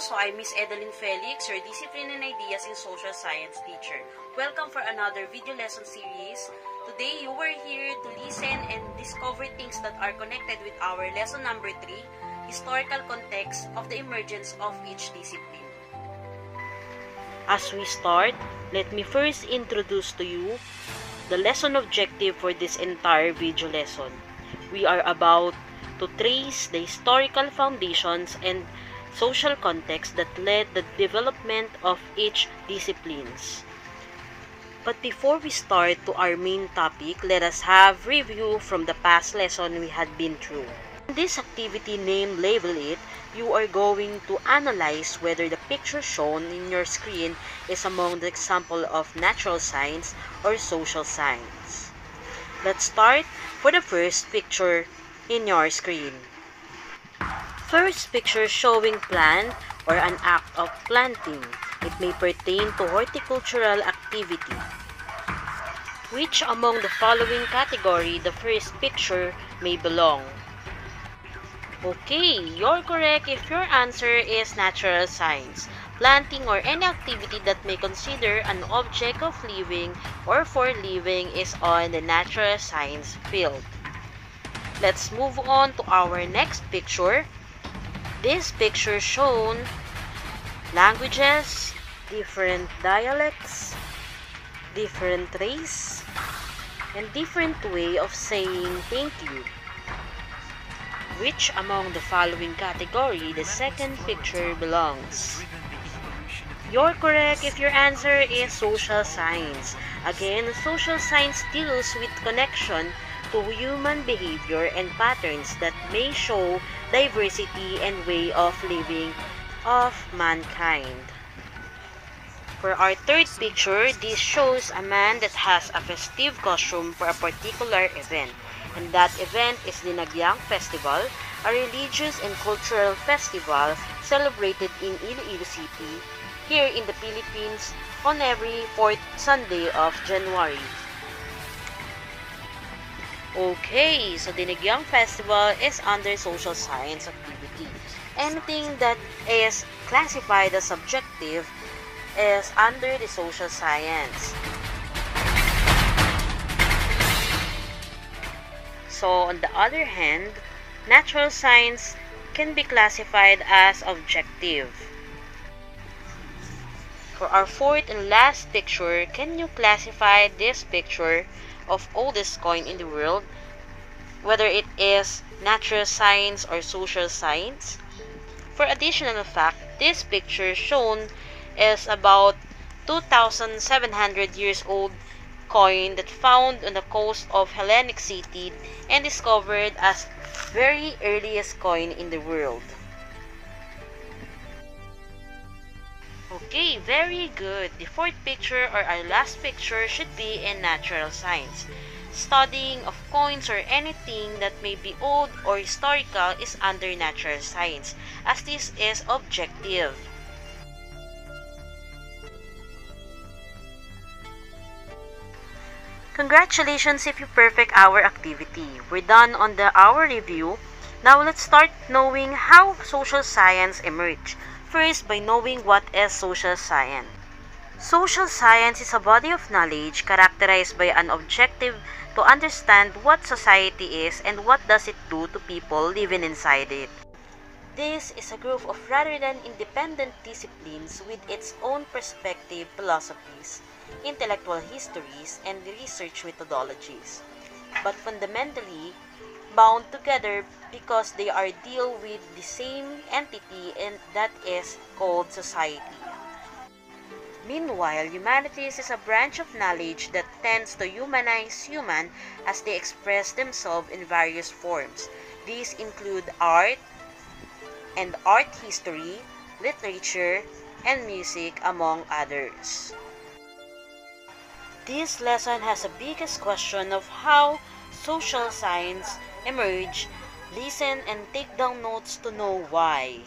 So I'm Miss Edeline Felix, your Discipline and Ideas in Social Science teacher. Welcome for another video lesson series. Today, you are here to listen and discover things that are connected with our lesson number 3, historical context of the emergence of each discipline. As we start, let me first introduce to you the lesson objective for this entire video lesson. We are about to trace the historical foundations and social context that led the development of each disciplines. But before we start to our main topic, let us have review from the past lesson we had been through. In this activity named Label It, you are going to analyze whether the picture shown in your screen is among the example of natural science or social science. Let's start for the first picture in your screen. First picture showing plant or an act of planting. It may pertain to horticultural activity. Which among the following category the first picture may belong? Okay, you're correct if your answer is natural science. Planting or any activity that may consider an object of living or for living is on the natural science field. Let's move on to our next picture. This picture shown languages, different dialects, different race, and different way of saying thank you. Which among the following category the second picture belongs? You're correct if your answer is social science. Again, social science deals with connection to human behavior and patterns that may show diversity and way of living of mankind. For our third picture, this shows a man that has a festive costume for a particular event. And that event is the Nagyang Festival, a religious and cultural festival celebrated in Iloilo City, here in the Philippines, on every 4th Sunday of January. Okay, so the Nagyang Festival is under social science activity. Anything that is classified as subjective is under the social science. So, on the other hand, natural science can be classified as objective. For our fourth and last picture, can you classify this picture of oldest coin in the world, whether it is natural science or social science? For additional fact, this picture shown is about 2,700 years old coin that found on the coast of Hellenic City and discovered as very earliest coin in the world. Okay, very good. The fourth picture or our last picture should be in natural science. Studying of coins or anything that may be old or historical is under natural science, as this is objective. Congratulations if you perfect our activity. We're done on the hour review. Now let's start knowing how social science emerged. First, by knowing what is social science. Social science is a body of knowledge characterized by an objective to understand what society is and what does it do to people living inside it. This is a group of rather than independent disciplines with its own perspective, philosophies, intellectual histories, and research methodologies, but fundamentally bound together because they are deal with the same entity, and that is called society. Meanwhile, humanities is a branch of knowledge that tends to humanize human as they express themselves in various forms. These include art and art history, literature, and music, among others. This lesson has a biggest question of how social science emerged. Listen and take down notes to know why.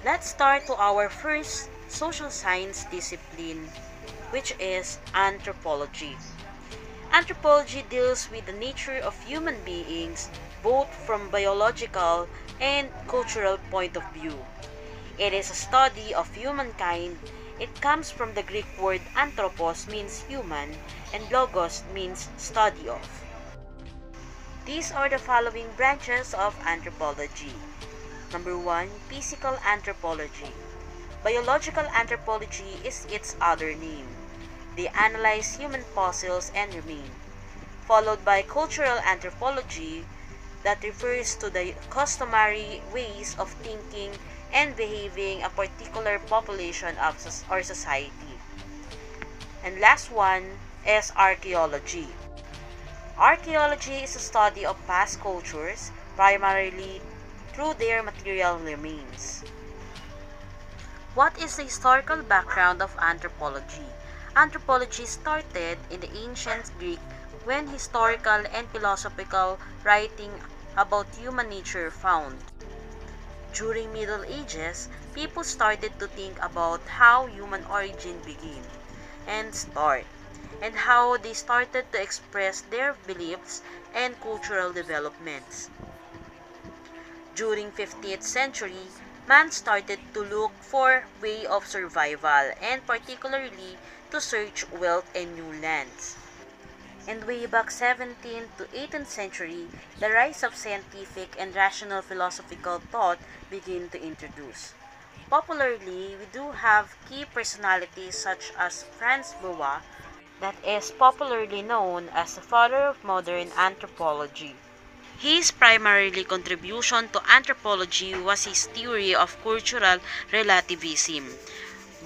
Let's start to our first social science discipline, which is anthropology. Anthropology deals with the nature of human beings both from biological and cultural point of view. It is a study of humankind. It comes from the Greek word anthropos, means human, and logos means study of. These are the following branches of anthropology. Number 1, physical anthropology. Biological anthropology is its other name. They analyze human fossils and remains. Followed by cultural anthropology, that refers to the customary ways of thinking and behaving a particular population or society. And last one is archaeology. Archaeology is a study of past cultures, primarily through their material remains. What is the historical background of anthropology? Anthropology started in the ancient Greek when historical and philosophical writing about human nature found. During Middle Ages, people started to think about how human origin began and start, and how they started to express their beliefs and cultural developments. During 15th century, man started to look for way of survival and particularly to search wealth and new lands. And way back 17th to 18th century, the rise of scientific and rational philosophical thought began to introduce. Popularly, we do have key personalities such as Franz Boas, that is popularly known as the father of modern anthropology. His primary contribution to anthropology was his theory of cultural relativism.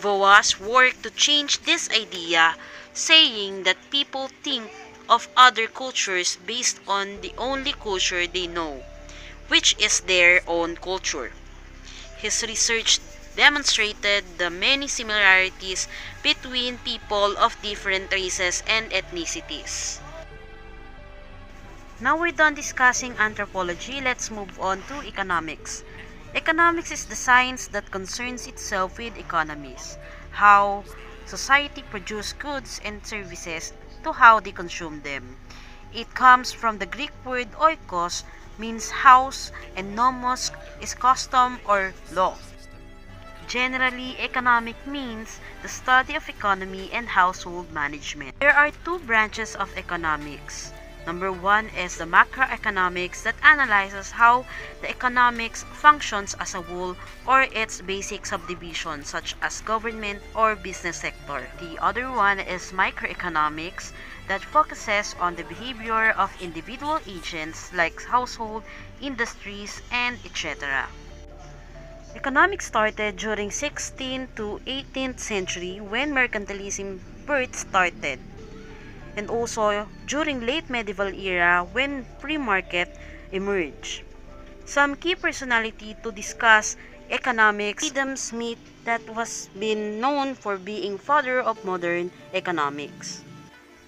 Boas worked to change this idea, saying that people think of other cultures based on the only culture they know, which is their own culture. His research demonstrated the many similarities between people of different races and ethnicities. Now we're done discussing anthropology, let's move on to economics. Economics is the science that concerns itself with economies, how society produces goods and services to how they consume them. It comes from the Greek word oikos, means house, and nomos is custom or law. Generally, economic means the study of economy and household management. There are two branches of economics. Number 1 is the macroeconomics that analyzes how the economics functions as a whole or its basic subdivisions such as government or business sector. The other one is microeconomics that focuses on the behavior of individual agents like household, industries, and etc. Economics started during 16th to 18th century when mercantilism first started, and also during late medieval era when free market emerged. Some key personality to discuss economics: Adam Smith, that was been known for being father of modern economics.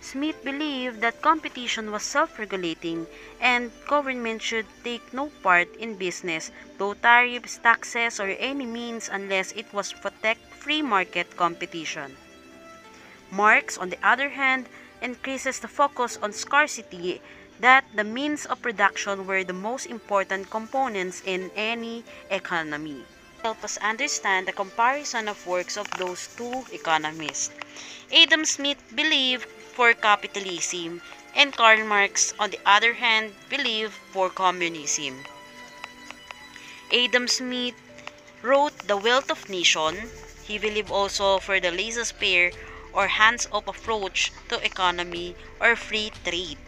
Smith believed that competition was self-regulating and government should take no part in business, though tariffs, taxes, or any means unless it was protect free market competition. Marx, on the other hand, increases the focus on scarcity, that the means of production were the most important components in any economy. Help us understand the comparison of works of those two economists. Adam Smith believed for capitalism, and Karl Marx, on the other hand, believed for communism. Adam Smith wrote The Wealth of Nations. He believed also for the laissez-faire or hands-off approach to economy or free trade.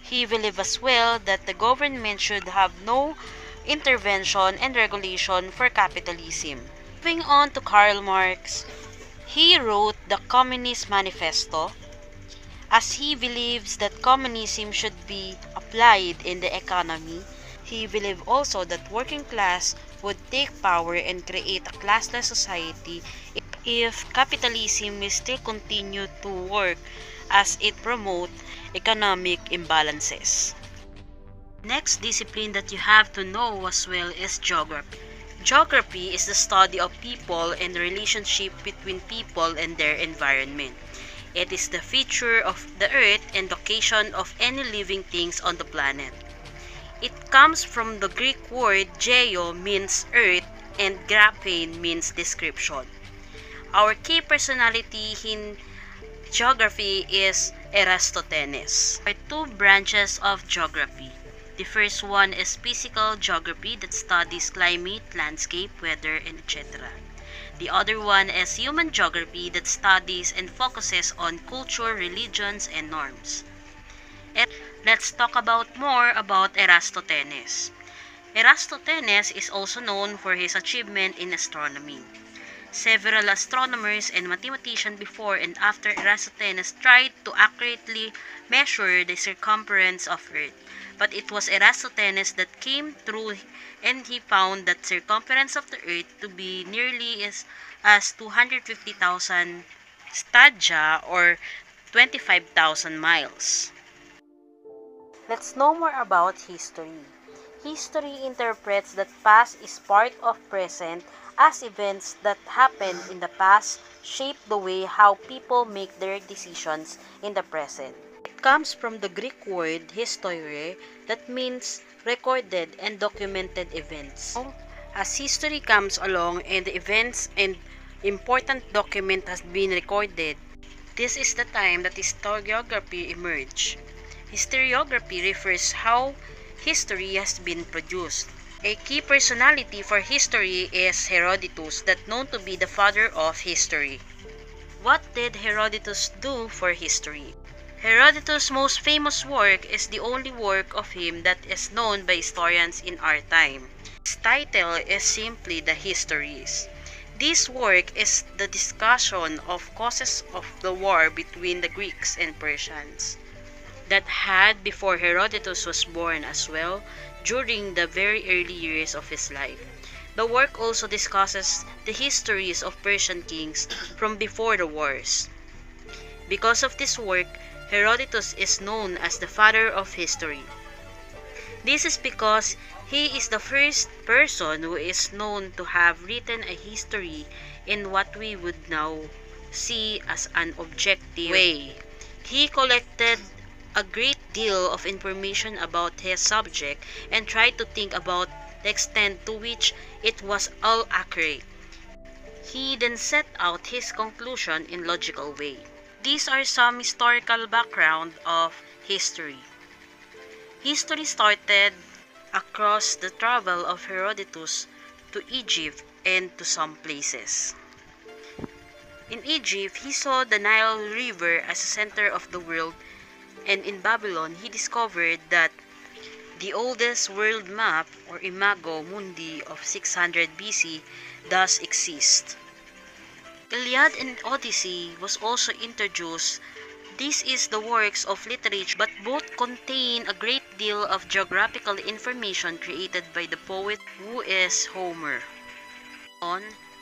He believed as well that the government should have no intervention and regulation for capitalism. Moving on to Karl Marx, he wrote the Communist Manifesto, as he believes that communism should be applied in the economy. He believed also that working class would take power and create a classless society if capitalism will still continue to work as it promotes economic imbalances. Next discipline that you have to know as well is geography. Geography is the study of people and the relationship between people and their environment. It is the feature of the earth and location of any living things on the planet. It comes from the Greek word geo, means earth, and graphein means description. Our key personality in geography is Eratosthenes. There are two branches of geography. The first one is physical geography that studies climate, landscape, weather, and etc. The other one is human geography that studies and focuses on culture, religions, and norms. And let's talk more about Eratosthenes. Eratosthenes is also known for his achievement in astronomy. Several astronomers and mathematicians before and after Eratosthenes tried to accurately measure the circumference of Earth, but it was Eratosthenes that came through and he found that circumference of the Earth to be nearly as 250,000 stadia or 25,000 miles. Let's know more about history. History interprets that past is part of present as events that happened in the past shape the way how people make their decisions in the present. It comes from the Greek word historie that means recorded and documented events. As history comes along and the events and important document has been recorded, this is the time that historiography emerged. Historiography refers how history has been produced. A key personality for history is Herodotus, that known to be the father of history. What did Herodotus do for history? Herodotus' most famous work is the only work of him that is known by historians in our time. Its title is simply The Histories. This work is the discussion of causes of the war between the Greeks and Persians that had before Herodotus was born as well during the very early years of his life. The work also discusses the histories of Persian kings from before the wars. Because of this work, Herodotus is known as the father of history. This is because he is the first person who is known to have written a history in what we would now see as an objective way. He collected a great deal of information about his subject and tried to think about the extent to which it was all accurate. He then set out his conclusion in logical way. These are some historical background of history. History started across the travel of Herodotus to Egypt and to some places. In Egypt, he saw the Nile River as a center of the world, and in Babylon, he discovered that the oldest world map or Imago Mundi of 600 BC does exist. Iliad and Odyssey was also introduced. This is the works of literature, but both contain a great deal of geographical information created by the poet who is Homer.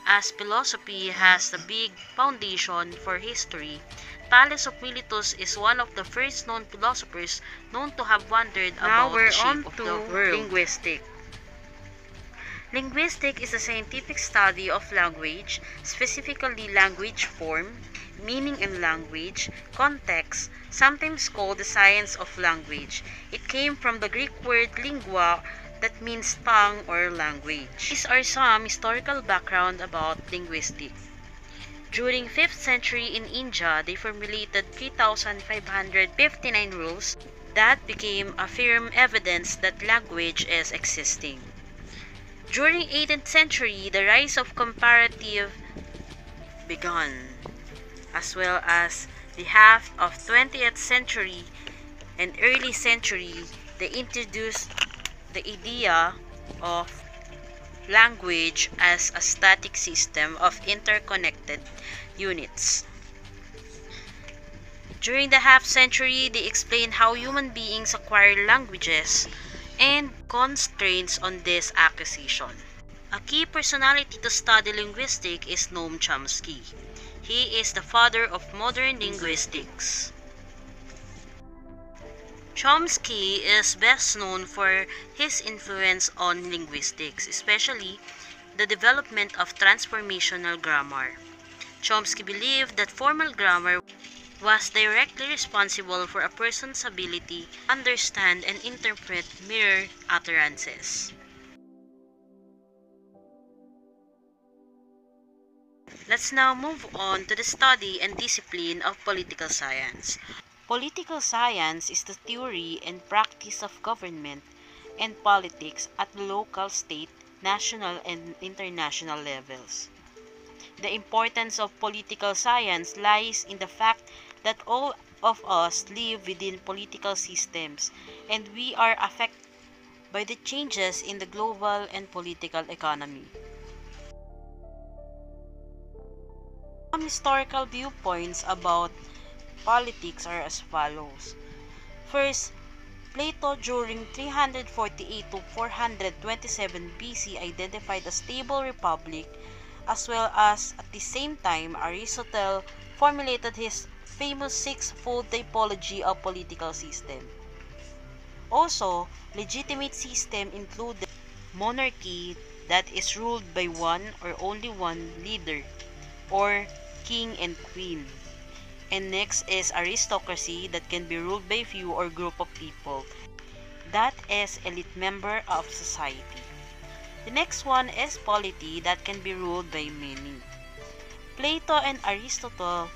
As philosophy has a big foundation for history, Thales of Miletus is one of the first known philosophers known to have wondered about the shape of the world. Linguistics. Linguistics is a scientific study of language, specifically language form, meaning in language, context, sometimes called the science of language. It came from the Greek word lingua, that means tongue or language. These are some historical background about linguistics. During 5th century in India, they formulated 3,559 rules that became a firm evidence that language is existing. During 18th century, the rise of comparative began, as well as the half of 20th century and early century, they introduced the idea of language as a static system of interconnected units. During the half century, they explained how human beings acquire languages and constraints on this acquisition. A key personality to study linguistics is Noam Chomsky. He is the father of modern linguistics. Chomsky is best known for his influence on linguistics, especially the development of transformational grammar. Chomsky believed that formal grammar was directly responsible for a person's ability to understand and interpret mere utterances. Let's now move on to the study and discipline of political science. Political science is the theory and practice of government and politics at the local, state, national, and international levels. The importance of political science lies in the fact that all of us live within political systems and we are affected by the changes in the global and political economy. Some historical viewpoints about politics are as follows. First, Plato during 348 to 427 BC identified a stable republic, as well as at the same time Aristotle formulated his famous six-fold typology of political system. Also, legitimate system included monarchy that is ruled by one or only one leader, or king and queen. And next is aristocracy that can be ruled by few or group of people. That is elite member of society. The next one is polity that can be ruled by many. Plato and Aristotle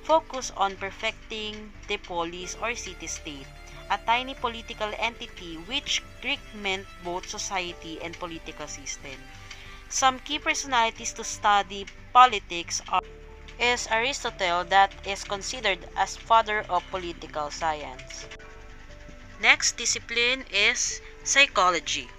focus on perfecting the polis or city-state, a tiny political entity which Greek meant both society and political system. Some key personalities to study politics is Aristotle, that is considered as father of political science. Next discipline is psychology.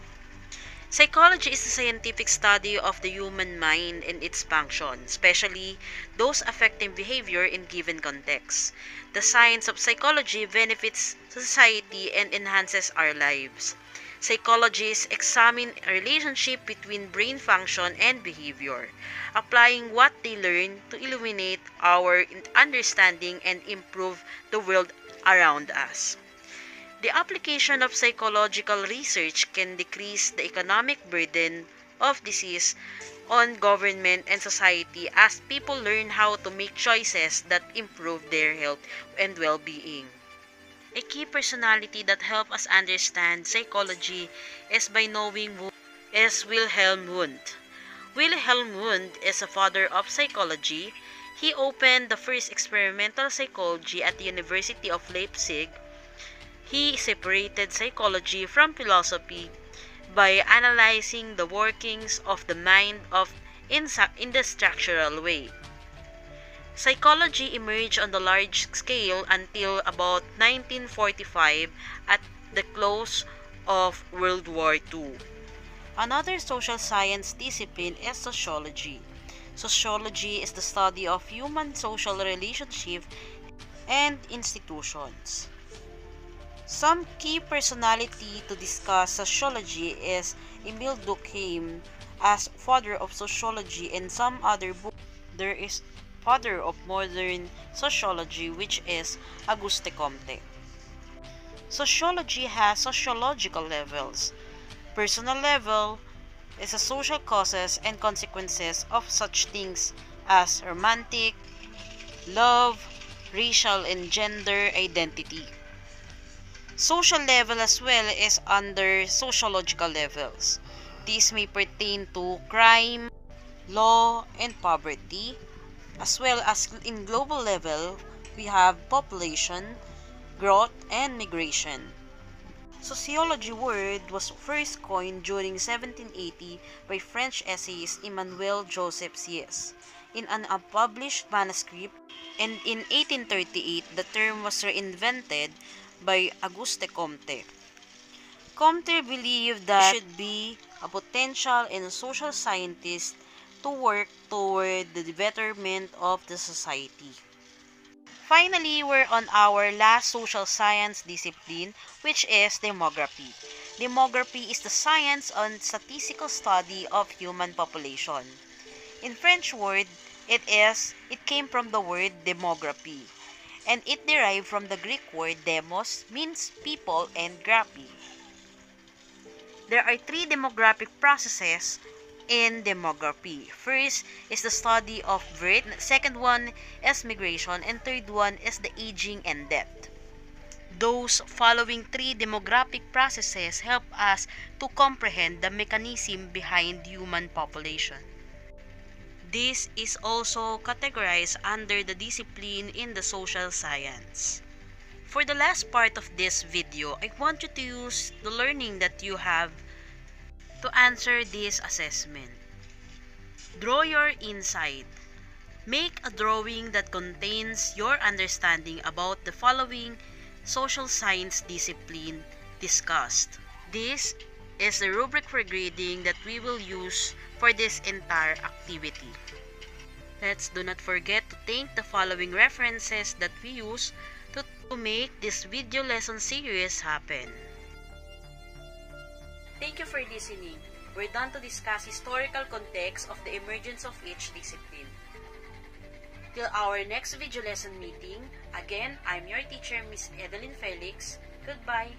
Psychology is the scientific study of the human mind and its function, especially those affecting behavior in given contexts. The science of psychology benefits society and enhances our lives. Psychologists examine a relationship between brain function and behavior, applying what they learn to illuminate our understanding and improve the world around us. The application of psychological research can decrease the economic burden of disease on government and society as people learn how to make choices that improve their health and well-being. A key personality that helps us understand psychology is by knowing who is Wilhelm Wundt. Wilhelm Wundt is a father of psychology. He opened the first experimental psychology at the University of Leipzig. He separated psychology from philosophy by analyzing the workings of the mind in the structural way. Psychology emerged on the large scale until about 1945 at the close of World War II. Another social science discipline is sociology. Sociology is the study of human social relationships and institutions. Some key personality to discuss sociology is Emile Durkheim as father of sociology, and some other book. There is father of modern sociology, which is Auguste Comte. Sociology has sociological levels. Personal level is the social causes and consequences of such things as romantic, love, racial and gender identity. Social level as well is under sociological levels. These may pertain to crime, law, and poverty, as well as in global level, we have population, growth, and migration. Sociology word was first coined during 1780 by French essayist Emmanuel Joseph Sieyès in an unpublished manuscript, and in 1838 the term was reinvented by Auguste Comte. Comte believed that there should be a potential in social scientists to work toward the betterment of the society. Finally, we're on our last social science discipline, which is demography. Demography is the science on statistical study of human population. In French word, it came from the word demography, and it derived from the Greek word demos, means people, and graphie. There are three demographic processes in demography. First is the study of birth, second one is migration, and third one is the aging and death. Those following three demographic processes help us to comprehend the mechanism behind human population. This is also categorized under the discipline in the social science. For the last part of this video, I want you to use the learning that you have to answer this assessment. Draw your insight. Make a drawing that contains your understanding about the following social science discipline discussed. This is the rubric for grading that we will use for this entire activity. Let's do not forget to thank the following references that we use to make this video lesson series happen. Thank you for listening. We're done to discuss historical context of the emergence of each discipline. Till our next video lesson meeting, again, I'm your teacher, Miss Evelyn Felix. Goodbye.